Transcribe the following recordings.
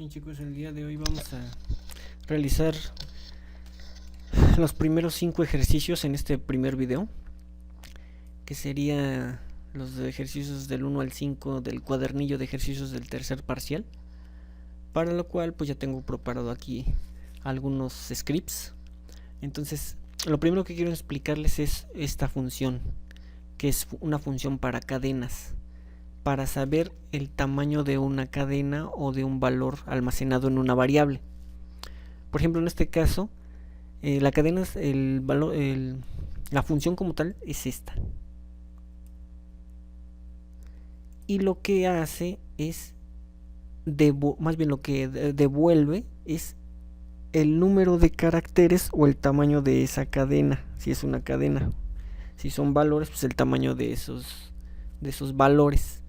Bien chicos, el día de hoy vamos a realizar los primeros 5 ejercicios en este primer video, que sería los ejercicios del 1 al 5 del cuadernillo de ejercicios del tercer parcial, para lo cual pues ya tengo preparado aquí algunos scripts. Entonces lo primero que quiero explicarles es esta función, que es una función para cadenas, para saber el tamaño de una cadena o de un valor almacenado en una variable. Por ejemplo, en este caso, la cadena es el valor, la función como tal es esta. Y lo que hace es, más bien lo que devuelve es el número de caracteres o el tamaño de esa cadena, si es una cadena. Si son valores, pues el tamaño de esos valores.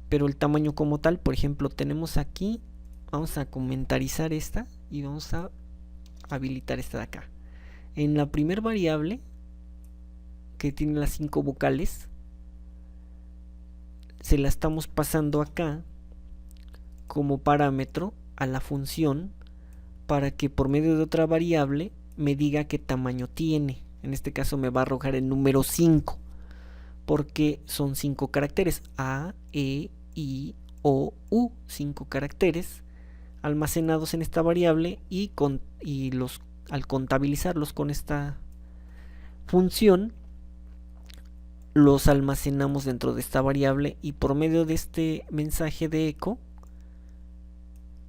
Pero el tamaño como tal, por ejemplo, tenemos aquí, vamos a comentarizar esta y vamos a habilitar esta de acá. En la primera variable, que tiene las 5 vocales, se la estamos pasando acá como parámetro a la función para que por medio de otra variable me diga qué tamaño tiene. En este caso me va a arrojar el número 5, porque son 5 caracteres: A, E, I, O, U, 5 caracteres almacenados en esta variable, y al contabilizarlos con esta función los almacenamos dentro de esta variable, y por medio de este mensaje de eco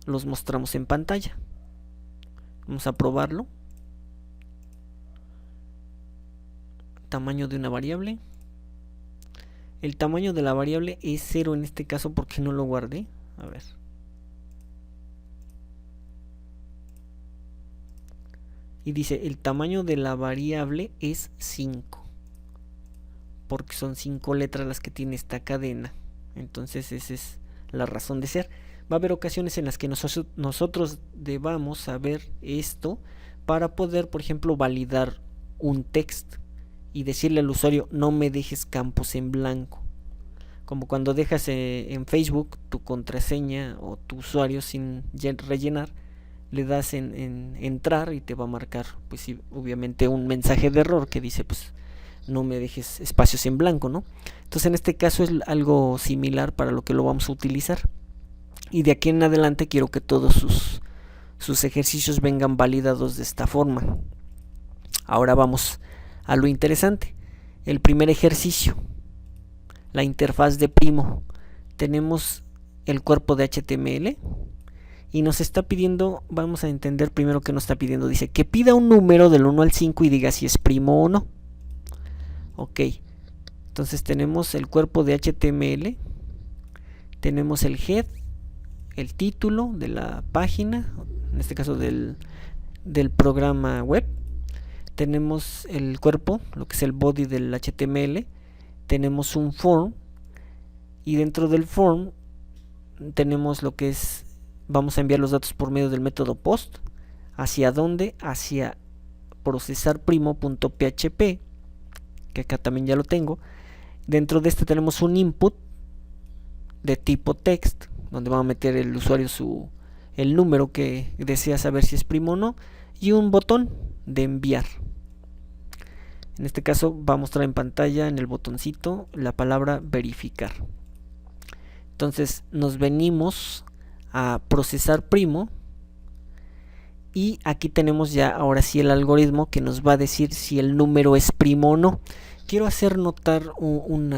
los mostramos en pantalla. Vamos a probarlo. Tamaño de una variable. El tamaño de la variable es 0 en este caso porque no lo guardé. A ver. Y dice, el tamaño de la variable es 5. Porque son 5 letras las que tiene esta cadena. Entonces esa es la razón de ser. Va a haber ocasiones en las que nosotros debamos saber esto para poder, por ejemplo, validar un texto y decirle al usuario: no me dejes campos en blanco. Como cuando dejas en Facebook tu contraseña o tu usuario sin rellenar, le das en entrar y te va a marcar, pues sí, obviamente un mensaje de error que dice, pues no me dejes espacios en blanco, ¿no? Entonces en este caso es algo similar para lo que lo vamos a utilizar. Y de aquí en adelante quiero que todos sus ejercicios vengan validados de esta forma. Ahora vamos a lo interesante. El primer ejercicio, la interfaz de primo. Tenemos el cuerpo de HTML y nos está pidiendo, vamos a entender primero qué nos está pidiendo. Dice que pida un número del 1 al 5 y diga si es primo o no. Ok, entonces tenemos el cuerpo de HTML, tenemos el head, el título de la página, en este caso del programa web. Tenemos el cuerpo, lo que es el body del HTML. Tenemos un form, y dentro del form tenemos lo que es, vamos a enviar los datos por medio del método post. ¿Hacia dónde? Hacia procesarprimo.php, que acá también ya lo tengo. Dentro de este tenemos un input de tipo text, donde va a meter el usuario el número que desea saber si es primo o no, y un botón de enviar. En este caso va a mostrar en pantalla, en el botoncito, la palabra verificar. Entonces nos venimos a procesar primo, y aquí tenemos ya ahora sí el algoritmo que nos va a decir si el número es primo o no. Quiero hacer notar un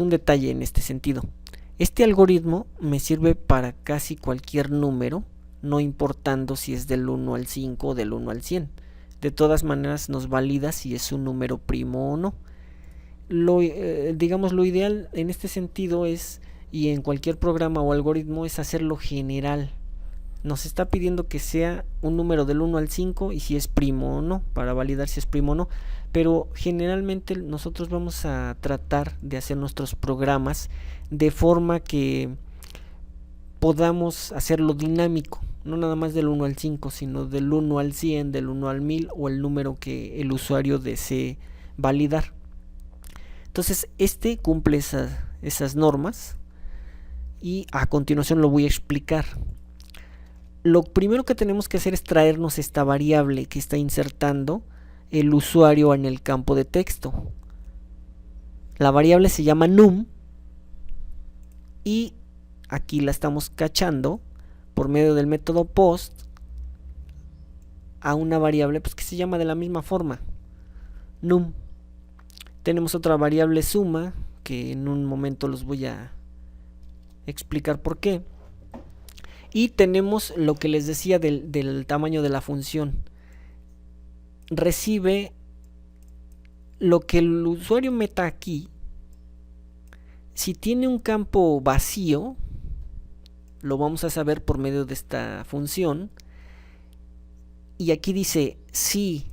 detalle en este sentido. Este algoritmo me sirve para casi cualquier número, no importando si es del 1 al 5 o del 1 al 100. De todas maneras nos valida si es un número primo o no. Digamos, lo ideal en este sentido es, y en cualquier programa o algoritmo, es hacerlo general. Nos está pidiendo que sea un número del 1 al 5 y si es primo o no, para validar si es primo o no. Pero generalmente nosotros vamos a tratar de hacer nuestros programas de forma que podamos hacerlo dinámico, no nada más del 1 al 5, sino del 1 al 100, del 1 al 1000 o el número que el usuario desee validar. Entonces cumple esas normas y a continuación lo voy a explicar. Lo primero que tenemos que hacer es traernos esta variable que está insertando el usuario en el campo de texto. La variable se llama num y aquí la estamos cachando por medio del método post a una variable pues, que se llama de la misma forma, num. Tenemos otra variable suma, que en un momento los voy a explicar por qué. Y tenemos lo que les decía del tamaño de la función. Recibe lo que el usuario meta aquí. Si tiene un campo vacío, lo vamos a saber por medio de esta función. Y aquí dice, si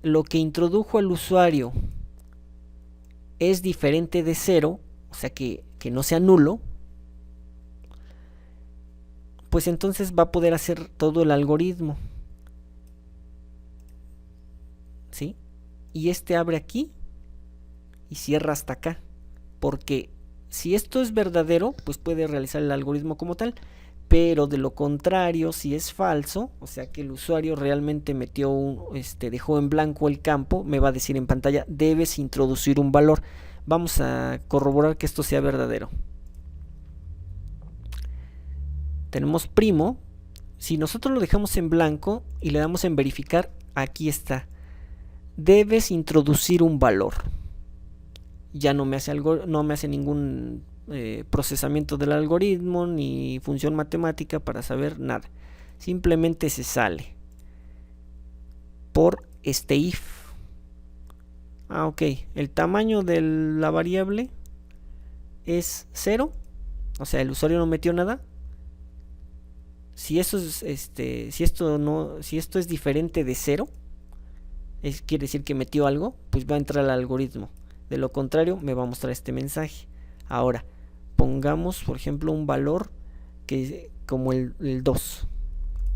lo que introdujo el usuario es diferente de 0, o sea que no sea nulo, pues entonces va a poder hacer todo el algoritmo. ¿Sí? Y este abre aquí y cierra hasta acá, porque si esto es verdadero, pues puede realizar el algoritmo como tal, pero de lo contrario, si es falso, o sea que el usuario realmente dejó en blanco el campo, me va a decir en pantalla, debes introducir un valor. Vamos a corroborar que esto sea verdadero. Tenemos primo. Si nosotros lo dejamos en blanco y le damos en verificar, aquí está. Debes introducir un valor. Ya no me hace ningún procesamiento del algoritmo ni función matemática para saber nada. Simplemente se sale por este if. Ok, el tamaño de la variable es 0, o sea el usuario no metió nada. Si esto es diferente de 0, quiere decir que metió algo, pues va a entrar al algoritmo. De lo contrario, me va a mostrar este mensaje. Ahora, pongamos, por ejemplo, un valor que como el 2.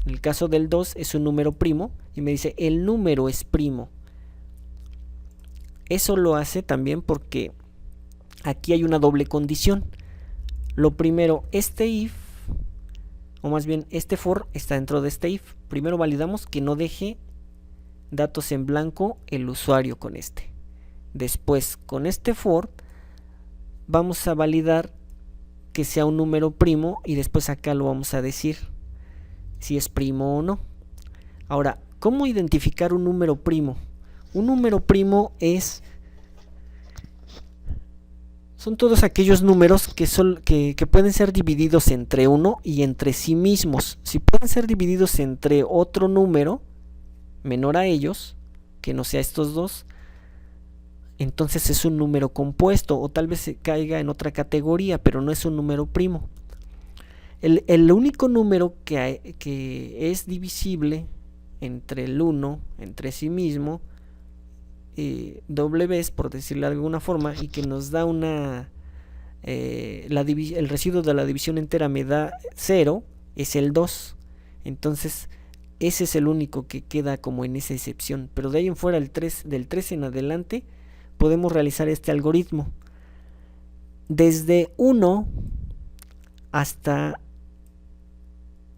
En el caso del 2 es un número primo y me dice el número es primo. Eso lo hace también porque aquí hay una doble condición. Lo primero, este if, o más bien este for está dentro de este if. Primero validamos que no deje datos en blanco el usuario con este. Después, con este for vamos a validar que sea un número primo y después acá lo vamos a decir si es primo o no. Ahora, ¿cómo identificar un número primo? Un número primo son todos aquellos números que pueden ser divididos entre uno y entre sí mismos. Si pueden ser divididos entre otro número menor a ellos, que no sea estos dos, entonces es un número compuesto, o tal vez se caiga en otra categoría, pero no es un número primo. El único número que es divisible entre el 1, entre sí mismo, doble vez, por decirlo de alguna forma, y que nos da el residuo de la división entera me da 0, es el 2. Entonces ese es el único que queda como en esa excepción, pero de ahí en fuera del 3 en adelante podemos realizar este algoritmo desde 1 hasta,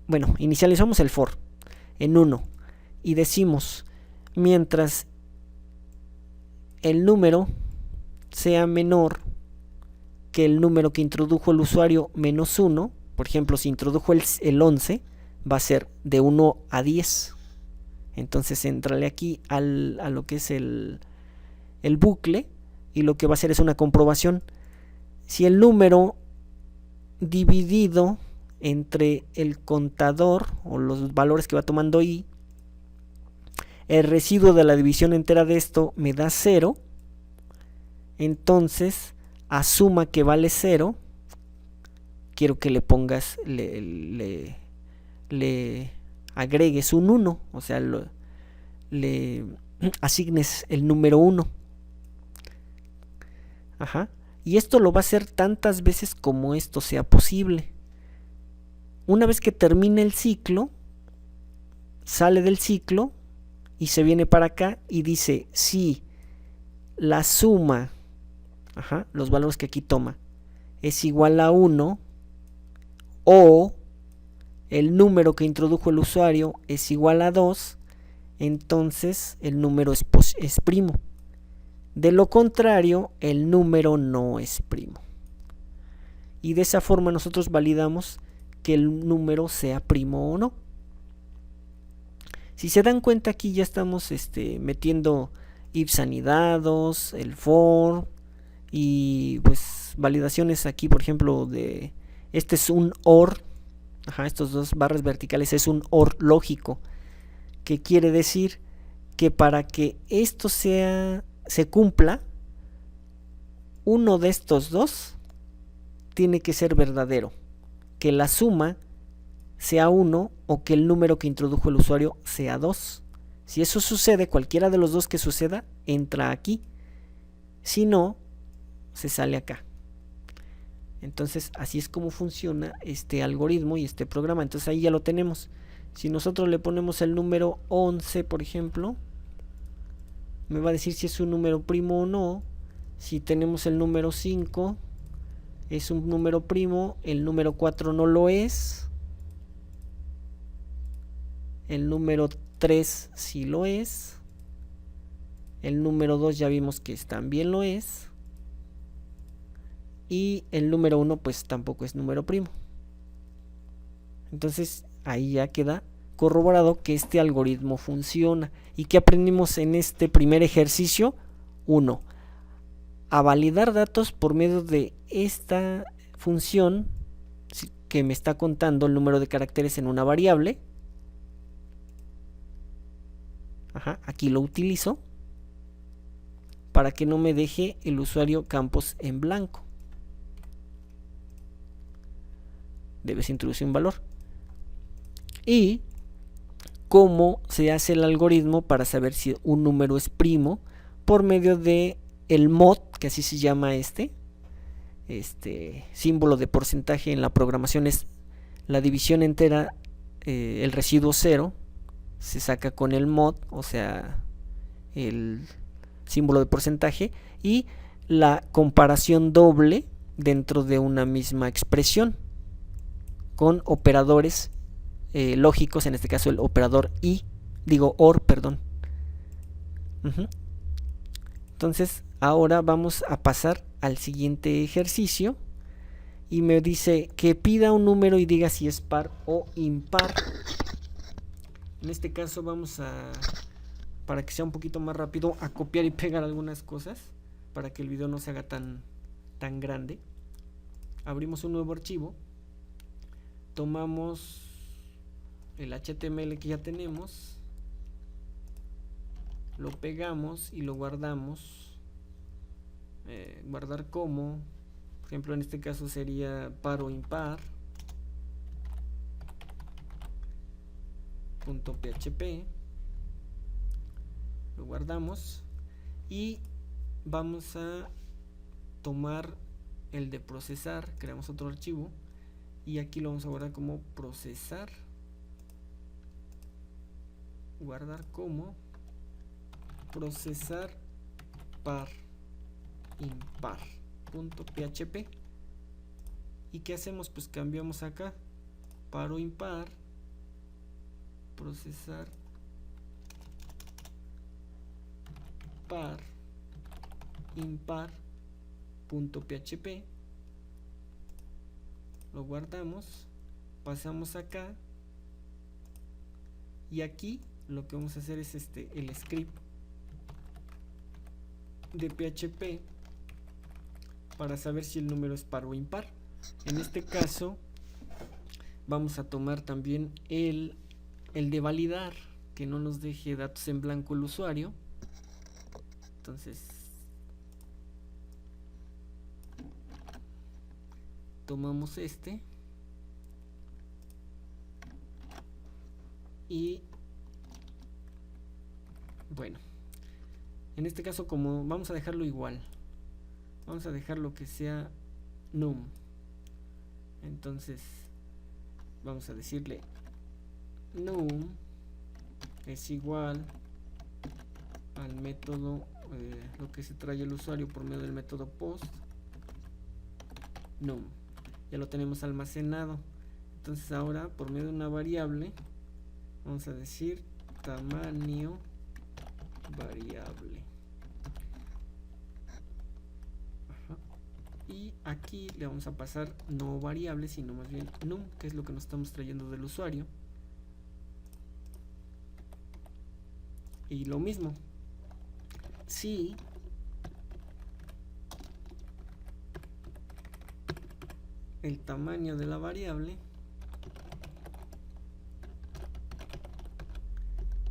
bueno, inicializamos el for en 1 y decimos mientras el número sea menor que el número que introdujo el usuario menos 1, por ejemplo, si introdujo el 11, va a ser de 1 a 10. Entonces entrale aquí a lo que es el bucle y lo que va a hacer es una comprobación. Si el número dividido entre el contador o los valores que va tomando i, el residuo de la división entera de esto me da 0, entonces asuma que vale 0, quiero que le pongas, le agregues un 1, o sea, le asignes el número 1. Y esto lo va a hacer tantas veces como esto sea posible. Una vez que termine el ciclo, sale del ciclo y se viene para acá y dice si la suma, los valores que aquí toma, es igual a 1, o el número que introdujo el usuario es igual a 2, entonces el número es primo. De lo contrario, el número no es primo. Y de esa forma nosotros validamos que el número sea primo o no. Si se dan cuenta, aquí ya estamos metiendo ifs anidados, el for y pues validaciones aquí, por ejemplo, de este es un OR. Estos dos barras verticales es un OR lógico, que quiere decir que para que esto se cumpla, uno de estos dos tiene que ser verdadero, que la suma sea 1 o que el número que introdujo el usuario sea 2. Si eso sucede, cualquiera de los dos que suceda entra aquí, si no, se sale acá. Entonces así es como funciona este algoritmo y este programa. Entonces ahí ya lo tenemos. Si nosotros le ponemos el número 11, por ejemplo, me va a decir si es un número primo o no. Si tenemos el número 5, es un número primo. El número 4 no lo es. El número 3 sí lo es. El número 2 ya vimos que también lo es. Y el número 1 pues tampoco es número primo. Entonces ahí ya queda corroborado que este algoritmo funciona. ¿Y qué aprendimos en este primer ejercicio? 1. A validar datos por medio de esta función que me está contando el número de caracteres en una variable. Aquí lo utilizo para que no me deje el usuario campos en blanco. Debes introducir un valor. Y cómo se hace el algoritmo para saber si un número es primo por medio de el mod, que así se llama este símbolo de porcentaje en la programación es la división entera, el residuo 0 se saca con el mod, o sea el símbolo de porcentaje, y la comparación doble dentro de una misma expresión con operadores lógicos, en este caso el operador OR, perdón. Entonces ahora vamos a pasar al siguiente ejercicio y me dice que pida un número y diga si es par o impar. En este caso vamos a, para que sea un poquito más rápido, a copiar y pegar algunas cosas para que el video no se haga tan grande. Abrimos un nuevo archivo, tomamos el HTML que ya tenemos, lo pegamos y lo guardamos. Guardar como, por ejemplo en este caso sería par o impar .php, lo guardamos y vamos a tomar el de procesar, creamos otro archivo y aquí lo vamos a guardar como procesar, guardar como procesar par impar .php. ¿Y qué hacemos? Pues cambiamos acá par o impar, procesar par impar .php, lo guardamos, pasamos acá y aquí lo que vamos a hacer es el script de PHP para saber si el número es par o impar. En este caso vamos a tomar también el de validar, que no nos deje datos en blanco el usuario. Entonces tomamos y bueno, en este caso como vamos a dejarlo igual, vamos a dejar lo que sea num. Entonces vamos a decirle num es igual al método, lo que se trae el usuario por medio del método post num. Ya lo tenemos almacenado. Entonces ahora por medio de una variable vamos a decir tamaño variable. Ajá. Y aquí le vamos a pasar no variable, sino más bien num, que es lo que nos estamos trayendo del usuario. Y lo mismo, si el tamaño de la variable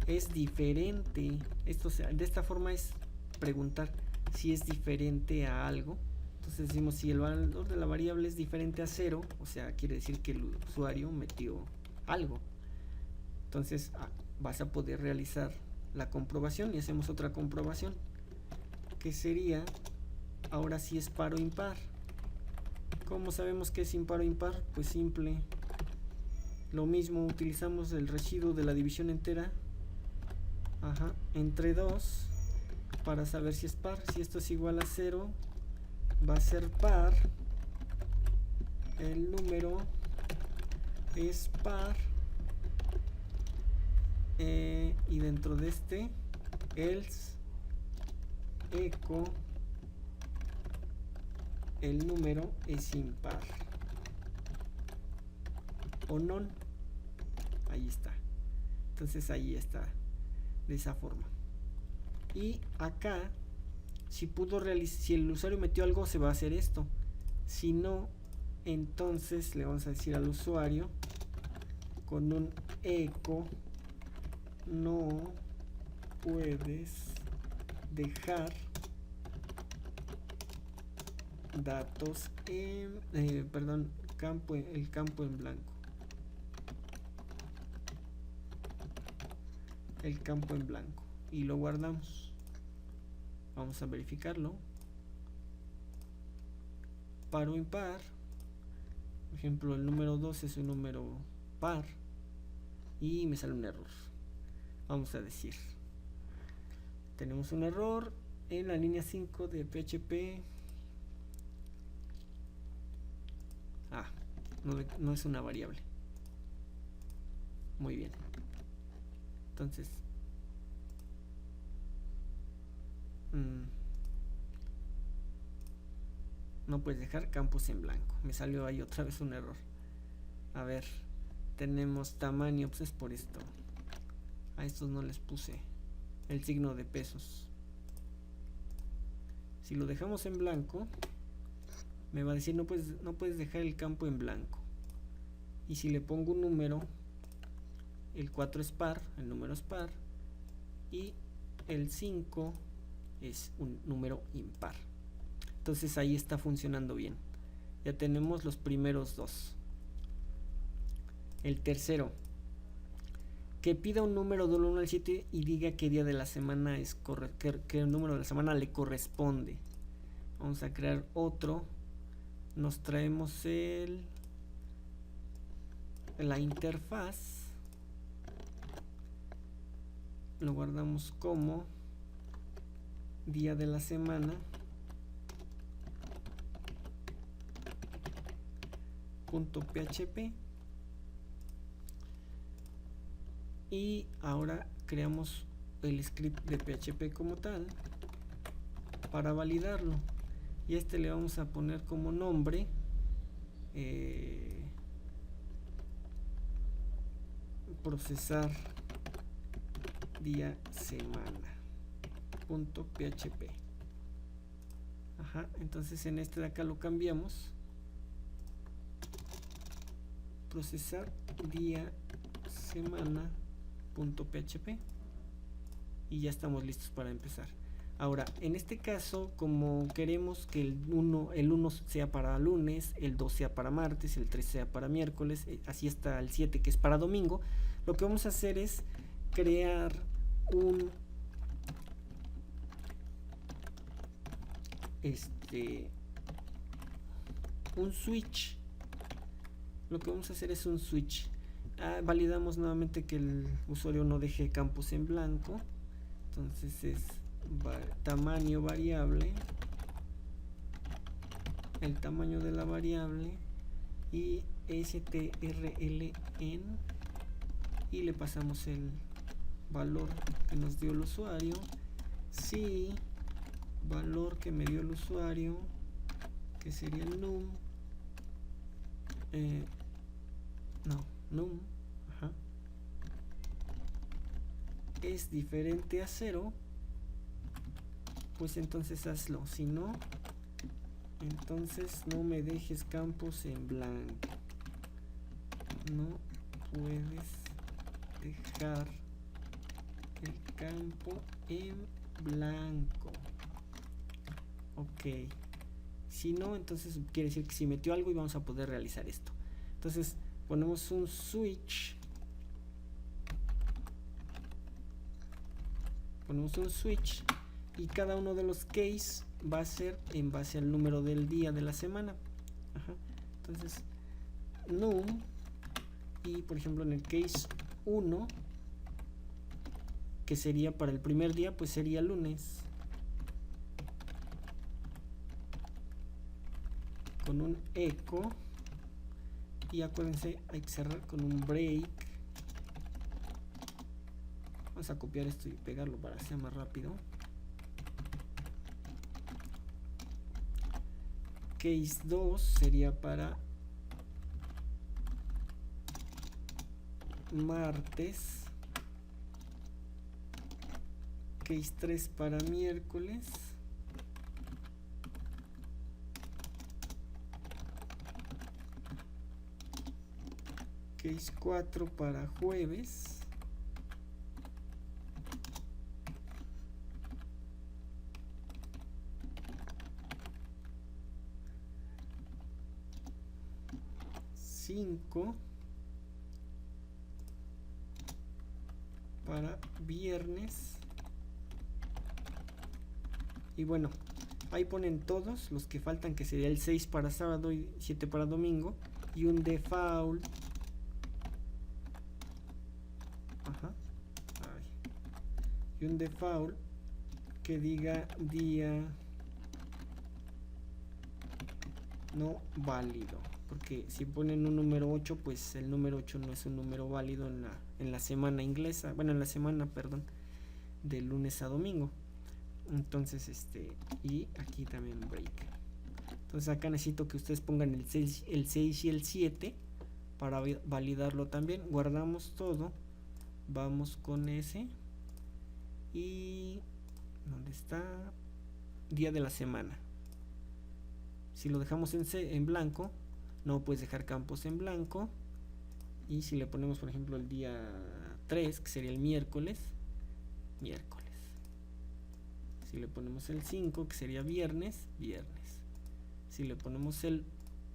es diferente, esto de esta forma es preguntar si es diferente a algo. Entonces decimos si el valor de la variable es diferente a 0, o sea, quiere decir que el usuario metió algo. Entonces vas a poder realizar la comprobación y hacemos otra comprobación, que sería ahora si es par o impar. ¿Cómo sabemos que es impar o impar? Pues simple, lo mismo, utilizamos el residuo de la división entera, entre 2 para saber si es par. Si esto es igual a 0, va a ser par, el número es par, y dentro de este else echo el número es impar o non. Ahí está. Entonces ahí está, de esa forma. Y acá si el usuario metió algo, se va a hacer esto. Si no, entonces le vamos a decir al usuario con un echo no puedes dejar datos en el campo en blanco. El campo en blanco y lo guardamos. Vamos a verificarlo. Par o impar. Por ejemplo, el número 2 es un número par y me sale un error. Vamos a decir, tenemos un error en la línea 5 de PHP. No es una variable. Muy bien. Entonces no puedes dejar campos en blanco. Me salió ahí otra vez un error. A ver, tenemos tamaño, pues es por esto. A estos no les puse el signo de pesos. Si lo dejamos en blanco, me va a decir no puedes dejar el campo en blanco. Y si le pongo un número, el 4 es par, el número es par, y el 5 es un número impar. Entonces ahí está funcionando bien. Ya tenemos los primeros dos. El tercero, que pida un número del 1 al 7 y diga qué día de la semana es qué número de la semana le corresponde. Vamos a crear otro. Nos traemos la interfaz, lo guardamos como día de la semana .php y ahora creamos el script de PHP como tal para validarlo, y este le vamos a poner como nombre procesar día semana .php. Entonces en este de acá lo cambiamos, procesar día semana .php, y ya estamos listos para empezar. Ahora, en este caso, como queremos que el 1 sea para lunes, el 2 sea para martes, el 3 sea para miércoles, así está el 7 que es para domingo, lo que vamos a hacer es crear un switch. Lo que vamos a hacer es un switch. Validamos nuevamente que el usuario no deje campos en blanco. Entonces es tamaño variable, el tamaño de la variable y strlen y le pasamos el valor que nos dio el usuario. Si valor que me dio el usuario, que sería el num, num, ajá, es diferente a 0, pues entonces hazlo. Si no, entonces no me dejes campos en blanco. No puedes dejar el campo en blanco. Ok. Si no, entonces quiere decir que si metió algo y vamos a poder realizar esto. Entonces ponemos un switch. Ponemos un switch y cada uno de los case va a ser en base al número del día de la semana. Ajá. Entonces num, y por ejemplo en el case 1, que sería para el primer día, pues sería lunes, con un echo, y acuérdense, hay que cerrar con un break. Vamos a copiar esto y pegarlo para que sea más rápido. Case 2 sería para martes. Case 3 para miércoles. Case 4 para jueves. Para viernes. Y bueno, ahí ponen todos los que faltan, que sería el 6 para sábado y 7 para domingo, y un default. Ajá. Ay. Y un default que diga día no válido, porque si ponen un número 8, pues el número 8 no es un número válido en la semana inglesa, bueno, en la semana, perdón, de lunes a domingo. Entonces y aquí también break. Entonces acá necesito que ustedes pongan el 6 y el 7 para validarlo también. Guardamos todo, vamos con ese, y ¿dónde está? Día de la semana. Si lo dejamos en blanco, no puedes dejar campos en blanco. Y si le ponemos, por ejemplo, el día 3, que sería el miércoles. Si le ponemos el 5, que sería viernes. Si le ponemos el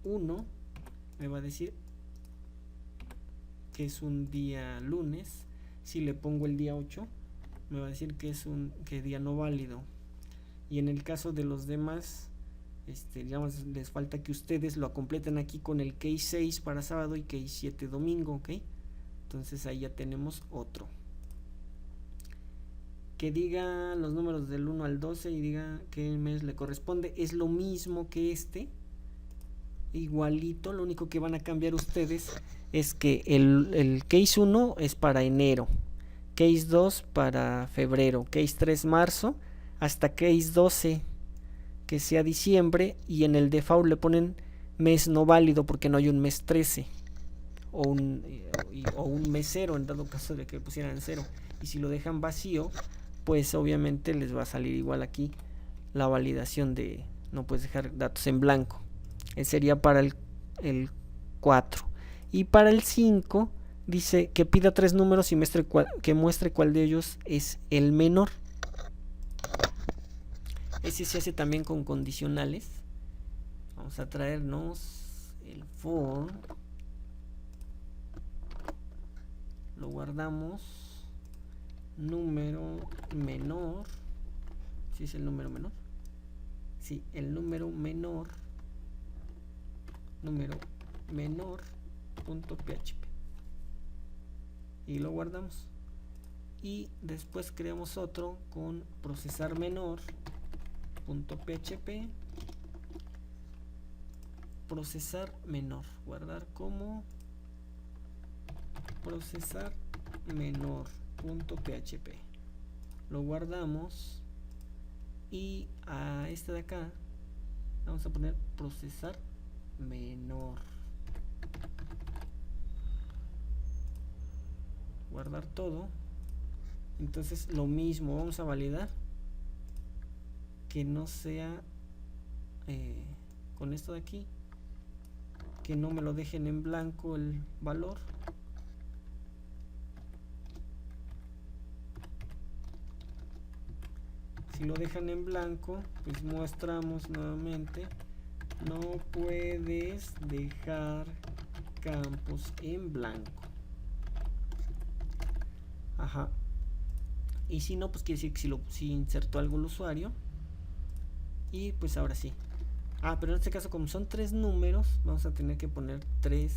1, me va a decir que es un día lunes. Si le pongo el día 8, me va a decir que es un día no válido. Y en el caso de los demás, digamos, les falta que ustedes lo completen aquí con el case 6 para sábado y case 7 domingo, ¿ok? Entonces ahí ya tenemos otro. Que diga los números del 1 al 12 y diga qué mes le corresponde. Es lo mismo que igualito. Lo único que van a cambiar ustedes es que el case 1 es para enero, case 2 para febrero, case 3 marzo, hasta case 12 que sea diciembre, y en el default le ponen mes no válido porque no hay un mes 13 o un mes 0 en dado caso de que pusieran 0. Y si lo dejan vacío, pues obviamente les va a salir igual aquí la validación de no puedes dejar datos en blanco. Sería para el 4. Y para el 5 dice que pida 3 números y que muestre cuál de ellos es el menor. Ese se hace también con condicionales. Vamos a traernos el for. Lo guardamos. Número menor. ¿Sí es el número menor? Sí, el número menor. Número menor.php. Y lo guardamos. Y después creamos otro con procesar menor.php. procesar menor, guardar como procesar menor.php. Lo guardamos y a este de acá vamos a poner procesar menor. Guardar todo. Entonces lo mismo, vamos a validar que no sea con esto de aquí, que no me lo dejen en blanco el valor. Si lo dejan en blanco, pues mostramos nuevamente: no puedes dejar campos en blanco. Ajá. Y si no, pues quiere decir que si insertó algo el usuario. Y pues ahora sí. Pero en este caso, como son 3 números, vamos a tener que poner 3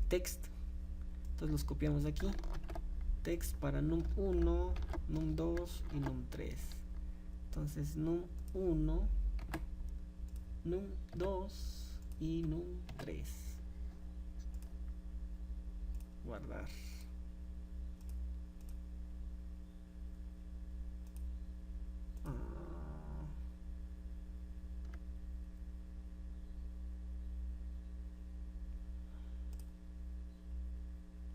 text. Entonces los copiamos de aquí. Text para num1, num2 y num3. Entonces num1, num2 y num3. Guardar.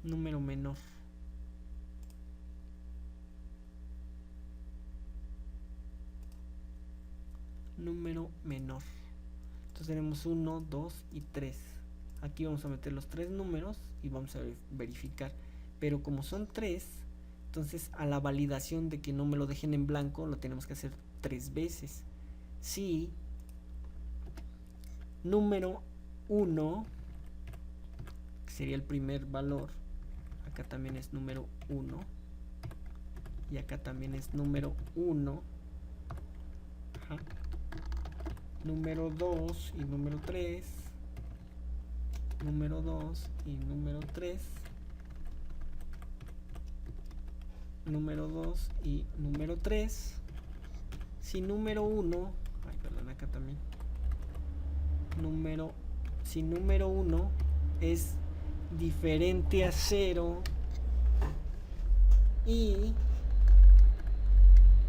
Número menor. Número menor. Entonces tenemos 1, 2 y 3. Aquí vamos a meter los 3 números y vamos a verificar. Pero como son 3, entonces a la validación de que no me lo dejen en blanco, lo tenemos que hacer 3 veces. Si número 1, que sería el primer valor, acá también es número 1 y acá también es número 1. Ajá. Número 2 y número 3, número 2 y número 3, número 2 y número 3. Si número 1, perdón, acá también, si número 1 es diferente a 0 y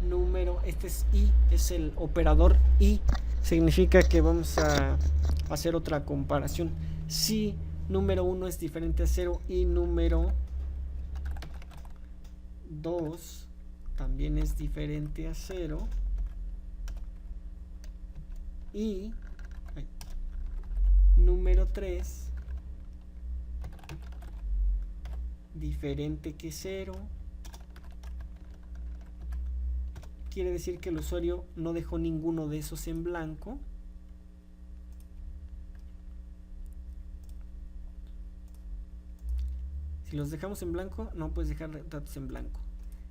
número, este es i, es el operador i, significa que vamos a hacer otra comparación. Si número 1 es diferente a 0 y número 2 también es diferente a 0 y número 3 diferente que 0, quiere decir que el usuario no dejó ninguno de esos en blanco. Si los dejamos en blanco, no puedes dejar datos en blanco.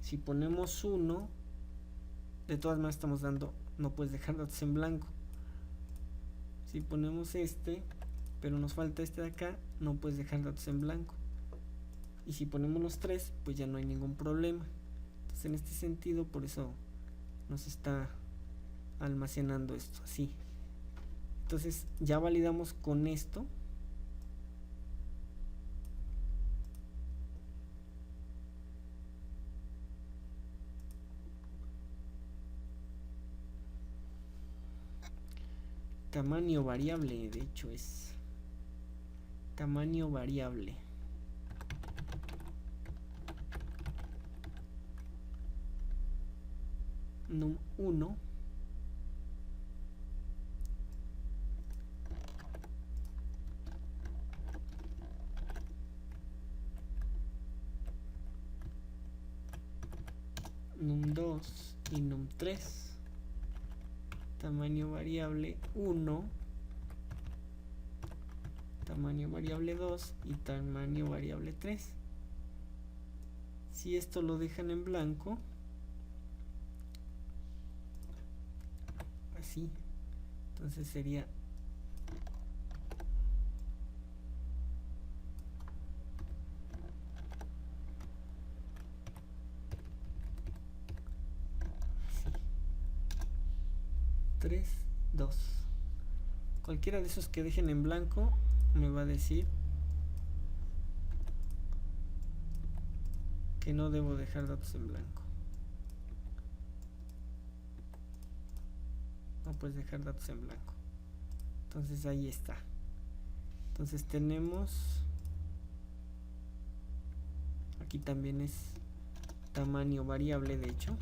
Si ponemos 1, de todas maneras estamos dando no puedes dejar datos en blanco. Si ponemos este, pero nos falta este de acá, no puedes dejar datos en blanco. Y si ponemos los 3, pues ya no hay ningún problema. Entonces en este sentido, por eso nos está almacenando esto así. Entonces ya validamos con esto. Tamaño variable, de hecho es tamaño variable. Num1 num2 y num3, tamaño variable 1, tamaño variable 2 y tamaño variable 3. Si esto lo dejan en blanco, así, entonces sería así. 3, 2. cualquiera de esos que dejen en blanco me va a decir que no debo dejar datos en blanco. No puedes dejar datos en blanco. Entonces ahí está. Entonces tenemos, aquí también es tamaño variable, de hecho.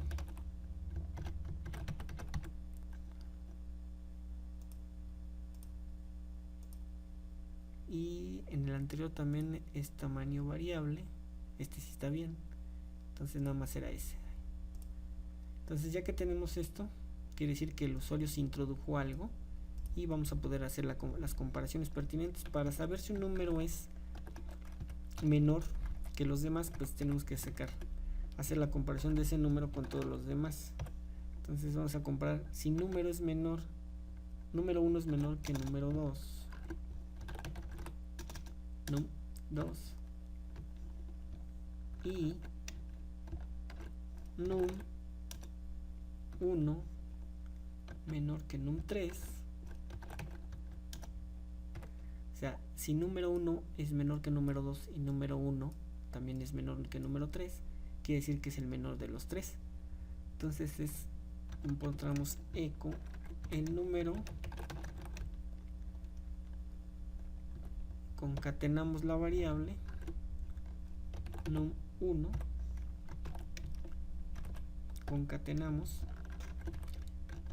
Y en el anterior también es tamaño variable. Este sí está bien. Entonces nada más será ese. Entonces ya que tenemos esto, quiere decir que el usuario se introdujo algo. Y vamos a poder hacer las comparaciones pertinentes. Para saber si un número es menor que los demás, pues tenemos que hacer la comparación de ese número con todos los demás. Entonces vamos a comparar si número es menor, número 1 es menor que número 2. Num 2 y num 1 menor que num 3. O sea, si número 1 es menor que número 2 y número 1 también es menor que número 3, quiere decir que es el menor de los 3. Entonces encontramos eco el número, concatenamos la variable num1, concatenamos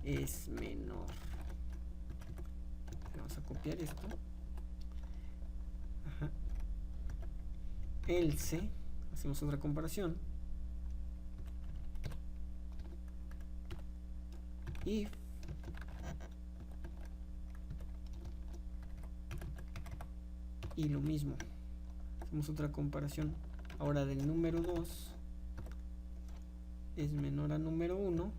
es menor. Vamos a copiar esto. Ajá. Else, hacemos otra comparación. If y lo mismo, hacemos otra comparación ahora del número 2 es menor a número 1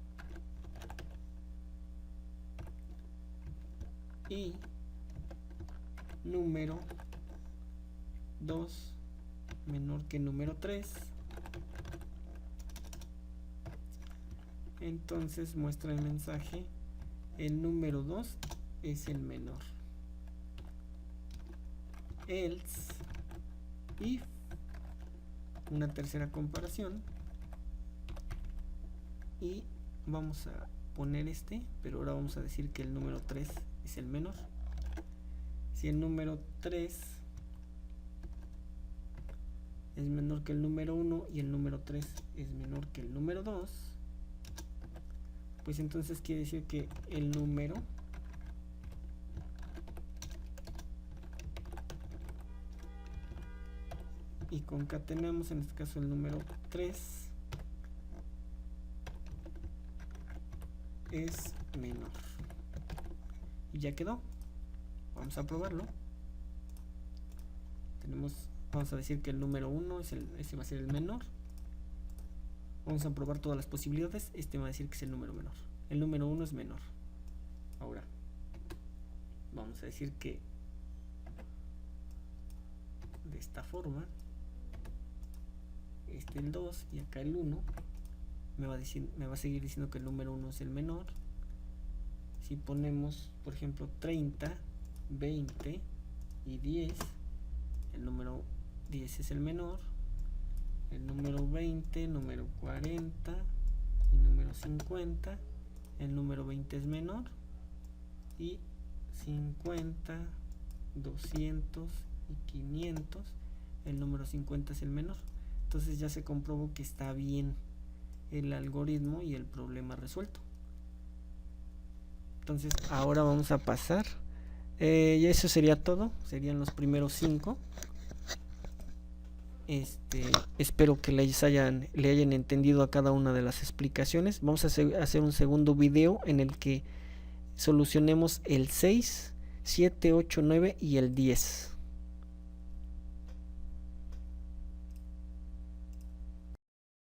y número 2 menor que número 3. Entonces muestra el mensaje el número 2 es el menor. Else if, una tercera comparación, y vamos a poner pero ahora vamos a decir que el número 3 es el menor. Si el número 3 es menor que el número 1 y el número 3 es menor que el número 2, pues entonces quiere decir que el número y concatenamos en este caso el número 3 es menor y ya quedó. Vamos a probarlo. Vamos a decir que el número 1 ese va a ser el menor. Vamos a probar todas las posibilidades. Este va a decir que es el número menor. El número 1 es menor. Ahora vamos a decir que de esta forma, el 2 y acá el 1 me va a seguir diciendo que el número 1 es el menor. Si ponemos por ejemplo 30, 20 y 10, el número 10 es el menor, el número 20, número 40 y número 50, el número 20 es menor, y 50, 200 y 500, el número 50 es el menor. Entonces ya se comprobó que está bien el algoritmo y el problema resuelto. Entonces ahora vamos a pasar, y eso sería todo, serían los primeros 5. Espero que le hayan entendido a cada una de las explicaciones. Vamos a hacer un segundo video en el que solucionemos el 6, 7, 8, 9 y el 10.